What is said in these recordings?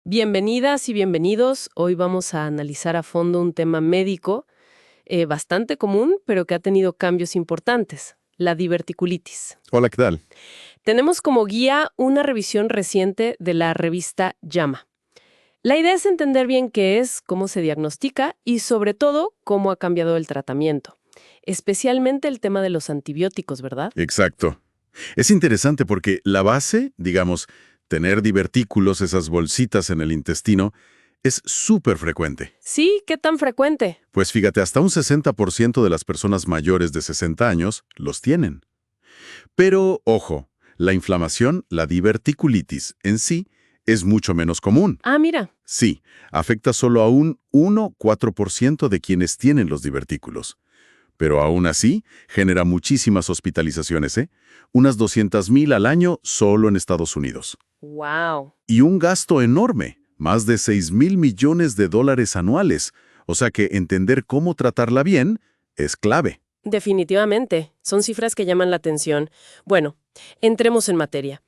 Bienvenidas y bienvenidos. Hoy vamos a analizar a fondo un tema médico bastante común, pero que ha tenido cambios importantes, la diverticulitis. Hola, ¿qué tal? Tenemos como guía una revisión reciente de la revista JAMA. La idea es entender bien qué es, cómo se diagnostica y, sobre todo, cómo ha cambiado el tratamiento. Especialmente el tema de los antibióticos, ¿verdad? Exacto. Es interesante porque la base, digamos, tener divertículos, esas bolsitas en el intestino, es súper frecuente. Sí, ¿qué tan frecuente? Pues fíjate, hasta un 60% de las personas mayores de 60 años los tienen. Pero, ojo, la inflamación, la diverticulitis en sí, es mucho menos común. Ah, mira. Sí, afecta solo a un 1,4% de quienes tienen los divertículos. Pero aún así, genera muchísimas hospitalizaciones, ¿eh? Unas 200,000 al año solo en Estados Unidos. ¡Wow! Y un gasto enorme, más de 6,000 millones de dólares anuales. O sea que entender cómo tratarla bien es clave. Definitivamente, son cifras que llaman la atención. Bueno, entremos en materia.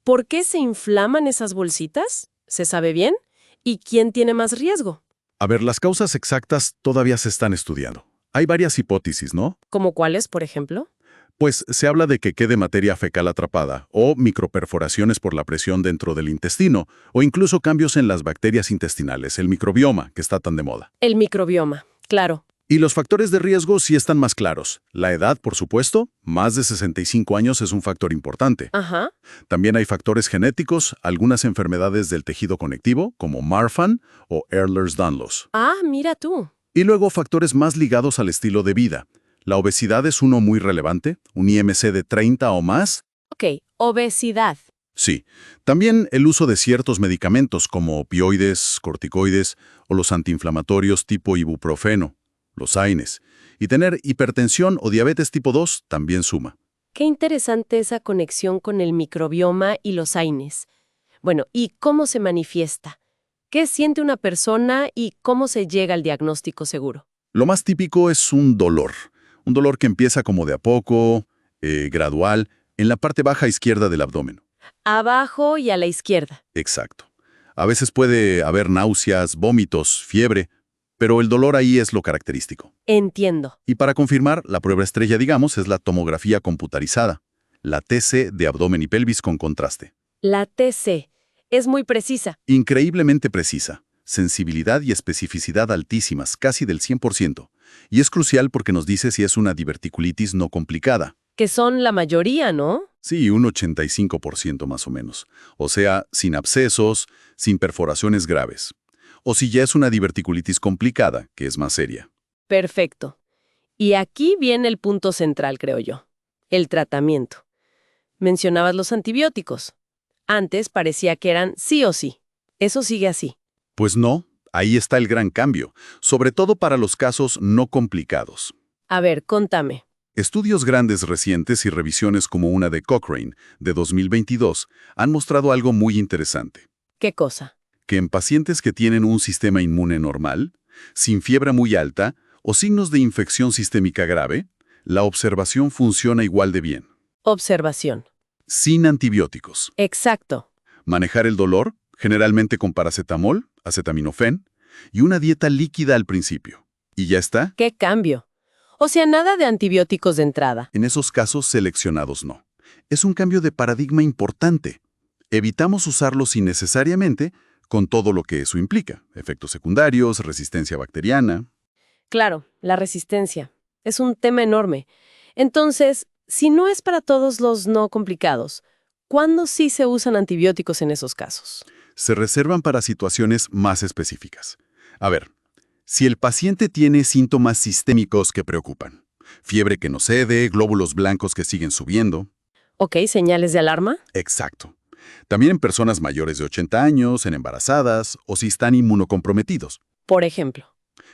¿Por qué se inflaman esas bolsitas? ¿Se sabe bien? ¿Y quién tiene más riesgo? A ver, las causas exactas todavía se están estudiando. Hay varias hipótesis, ¿no? ¿Como cuáles, por ejemplo? Pues se habla de que quede materia fecal atrapada, o microperforaciones por la presión dentro del intestino, o incluso cambios en las bacterias intestinales, el microbioma, que está tan de moda. El microbioma, claro. Y los factores de riesgo sí están más claros. La edad, por supuesto, más de 65 años es un factor importante. Ajá. También hay factores genéticos, algunas enfermedades del tejido conectivo, como Marfan o Ehlers-Danlos. Ah, mira tú. Y luego factores más ligados al estilo de vida. La obesidad es uno muy relevante, un IMC de 30 o más. Ok, obesidad. Sí. También el uso de ciertos medicamentos como opioides, corticoides o los antiinflamatorios tipo ibuprofeno, los AINES. Y tener hipertensión o diabetes tipo 2 también suma. Qué interesante esa conexión con el microbioma y los AINES. Bueno, ¿y cómo se manifiesta? ¿Qué siente una persona y cómo se llega al diagnóstico seguro? Lo más típico es un dolor que empieza como de a poco, gradual, en la parte baja izquierda del abdomen. Abajo y a la izquierda. Exacto. A veces puede haber náuseas, vómitos, fiebre, pero el dolor ahí es lo característico. Entiendo. Y para confirmar, la prueba estrella, digamos, es la tomografía computarizada, la TC de abdomen y pelvis con contraste. La TC es muy precisa. Increíblemente precisa, sensibilidad y especificidad altísimas, casi del 100%. Y es crucial porque nos dice si es una diverticulitis no complicada. Que son la mayoría, ¿no? Sí, un 85% más o menos. O sea, sin abscesos, sin perforaciones graves. O si ya es una diverticulitis complicada, que es más seria. Perfecto. Y aquí viene el punto central, creo yo. El tratamiento. Mencionabas los antibióticos. Antes parecía que eran sí o sí. ¿Eso sigue así? Pues no, ahí está el gran cambio, sobre todo para los casos no complicados. A ver, contame. Estudios grandes recientes y revisiones como una de Cochrane, de 2022, han mostrado algo muy interesante. ¿Qué cosa? Que en pacientes que tienen un sistema inmune normal, sin fiebre muy alta o signos de infección sistémica grave, la observación funciona igual de bien. Observación. Sin antibióticos. Exacto. Manejar el dolor, generalmente con paracetamol, acetaminofén, y una dieta líquida al principio. ¿Y ya está? ¿Qué cambio? O sea, nada de antibióticos de entrada. En esos casos seleccionados no. Es un cambio de paradigma importante. Evitamos usarlos innecesariamente con todo lo que eso implica. Efectos secundarios, resistencia bacteriana. Claro, la resistencia. Es un tema enorme. Entonces, si no es para todos los no complicados, ¿cuándo sí se usan antibióticos en esos casos? Se reservan para situaciones más específicas. A ver, si el paciente tiene síntomas sistémicos que preocupan, fiebre que no cede, glóbulos blancos que siguen subiendo. Ok, señales de alarma. Exacto. También en personas mayores de 80 años, en embarazadas o si están inmunocomprometidos. Por ejemplo.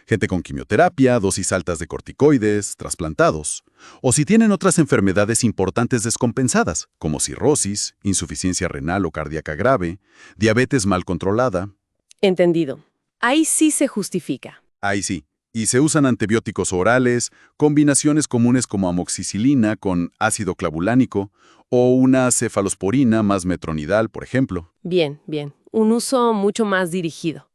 Gente con quimioterapia, dosis altas de corticoides, trasplantados. O si tienen otras enfermedades importantes descompensadas, como cirrosis, insuficiencia renal o cardíaca grave, diabetes mal controlada. Entendido. Ahí sí se justifica. Ahí sí. Y se usan antibióticos orales, combinaciones comunes como amoxicilina con ácido clavulánico o una cefalosporina más metronidal, por ejemplo. Bien, bien. Un uso mucho más dirigido.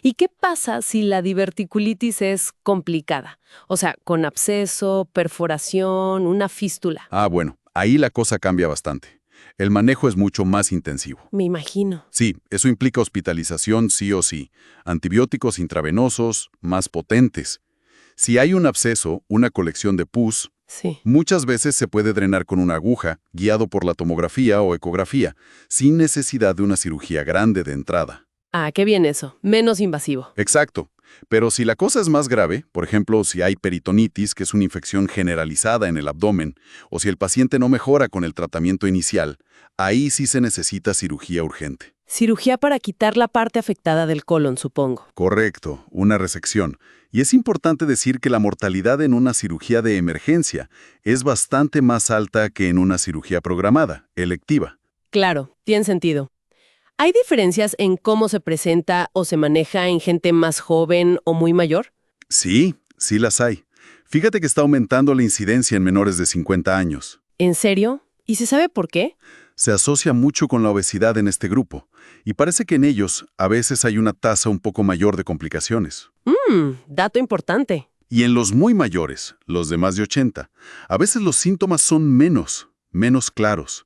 ¿Y qué pasa si la diverticulitis es complicada? O sea, con absceso, perforación, una fístula. Ah, bueno, ahí la cosa cambia bastante. El manejo es mucho más intensivo. Me imagino. Sí, eso implica hospitalización sí o sí, antibióticos intravenosos más potentes. Si hay un absceso, una colección de pus, Sí. muchas veces se puede drenar con una aguja, guiado por la tomografía o ecografía, sin necesidad de una cirugía grande de entrada. Ah, qué bien eso. Menos invasivo. Exacto. Pero si la cosa es más grave, por ejemplo, si hay peritonitis, que es una infección generalizada en el abdomen, o si el paciente no mejora con el tratamiento inicial, ahí sí se necesita cirugía urgente. Cirugía para quitar la parte afectada del colon, supongo. Correcto, una resección. Y es importante decir que la mortalidad en una cirugía de emergencia es bastante más alta que en una cirugía programada, electiva. Claro, tiene sentido. ¿Hay diferencias en cómo se presenta o se maneja en gente más joven o muy mayor? Sí, sí las hay. Fíjate que está aumentando la incidencia en menores de 50 años. ¿En serio? ¿Y se sabe por qué? Se asocia mucho con la obesidad en este grupo, y parece que en ellos a veces hay una tasa un poco mayor de complicaciones. Dato importante. Y en los muy mayores, los de más de 80, a veces los síntomas son menos claros.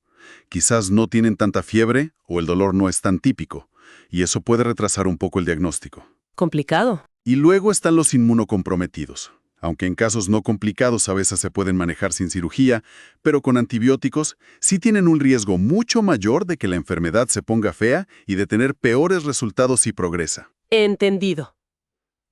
Quizás no tienen tanta fiebre o el dolor no es tan típico, y eso puede retrasar un poco el diagnóstico. Complicado. Y luego están los inmunocomprometidos. Aunque en casos no complicados a veces se pueden manejar sin cirugía, pero con antibióticos sí tienen un riesgo mucho mayor de que la enfermedad se ponga fea y de tener peores resultados si progresa. Entendido.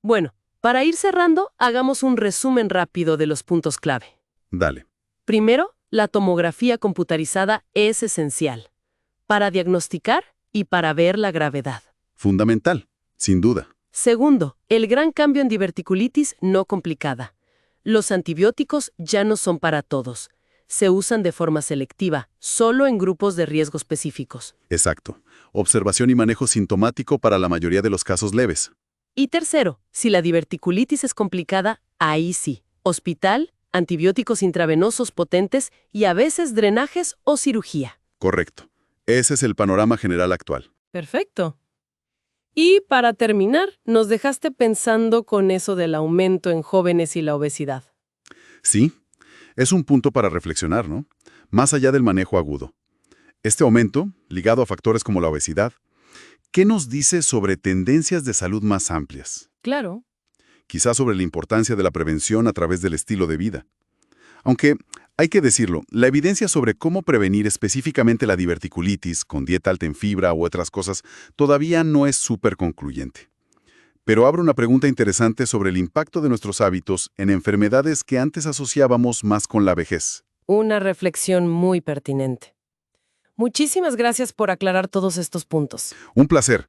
Bueno, para ir cerrando, hagamos un resumen rápido de los puntos clave. Dale. Primero, la tomografía computarizada es esencial para diagnosticar y para ver la gravedad. Fundamental, sin duda. Segundo, el gran cambio en diverticulitis no complicada. Los antibióticos ya no son para todos. Se usan de forma selectiva, solo en grupos de riesgo específicos. Exacto. Observación y manejo sintomático para la mayoría de los casos leves. Y tercero, si la diverticulitis es complicada, ahí sí. Hospital, antibióticos intravenosos potentes y a veces drenajes o cirugía. Correcto. Ese es el panorama general actual. Perfecto. Y para terminar, nos dejaste pensando con eso del aumento en jóvenes y la obesidad. Sí, es un punto para reflexionar, ¿no? Más allá del manejo agudo. Este aumento, ligado a factores como la obesidad, ¿qué nos dice sobre tendencias de salud más amplias? Claro. Quizás sobre la importancia de la prevención a través del estilo de vida. Aunque, hay que decirlo, la evidencia sobre cómo prevenir específicamente la diverticulitis con dieta alta en fibra u otras cosas todavía no es súper concluyente. Pero abre una pregunta interesante sobre el impacto de nuestros hábitos en enfermedades que antes asociábamos más con la vejez. Una reflexión muy pertinente. Muchísimas gracias por aclarar todos estos puntos. Un placer.